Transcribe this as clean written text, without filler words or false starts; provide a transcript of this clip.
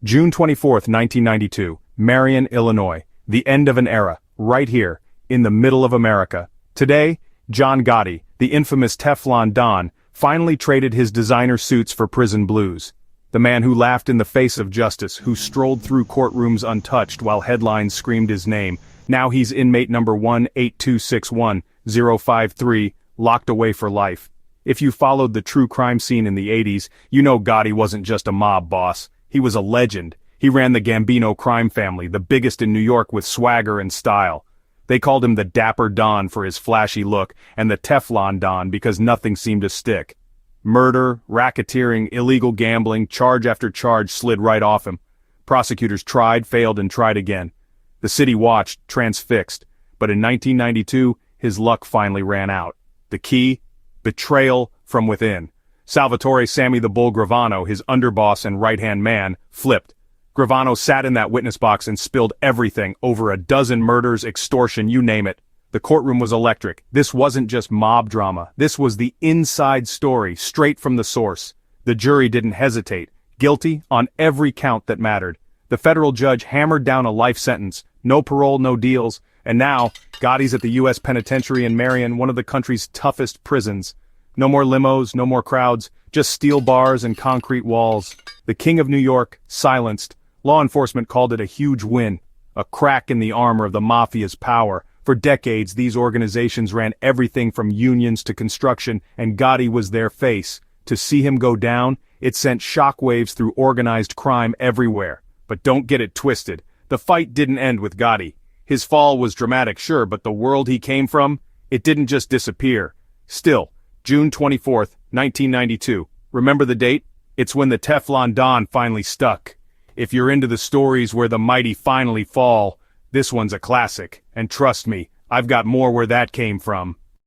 June 24th, 1992, Marion, Illinois. The end of an era, right here, in the middle of America. Today, John Gotti, the infamous Teflon Don, finally traded his designer suits for prison blues. The man who laughed in the face of justice, who strolled through courtrooms untouched while headlines screamed his name. Now he's inmate number 18261-053, locked away for life. If you followed the true crime scene in the 80s, you know Gotti wasn't just a mob boss. He was a legend. He ran the Gambino crime family, the biggest in New York with swagger and style. They called him the Dapper Don for his flashy look, and the Teflon Don because nothing seemed to stick. Murder, racketeering, illegal gambling, charge after charge slid right off him. Prosecutors tried, failed, and tried again. The city watched, transfixed. But in 1992, his luck finally ran out. The key? Betrayal from within. Salvatore Sammy the Bull Gravano, his underboss and right-hand man, flipped. Gravano sat in that witness box and spilled everything, over a dozen murders, extortion, you name it. The courtroom was electric. This wasn't just mob drama. This was the inside story, straight from the source. The jury didn't hesitate. Guilty on every count that mattered. The federal judge hammered down a life sentence. No parole, no deals. And now, Gotti's at the U.S. Penitentiary in Marion, one of the country's toughest prisons. No more limos, no more crowds, just steel bars and concrete walls. The King of New York, silenced. Law enforcement called it a huge win. A crack in the armor of the mafia's power. For decades, these organizations ran everything from unions to construction, and Gotti was their face. To see him go down, it sent shockwaves through organized crime everywhere. But don't get it twisted. The fight didn't end with Gotti. His fall was dramatic, sure, but the world he came from, it didn't just disappear. Still, June 24th, 1992. Remember the date? It's when the Teflon Don finally stuck. If you're into the stories where the mighty finally fall, this one's a classic. And trust me, I've got more where that came from.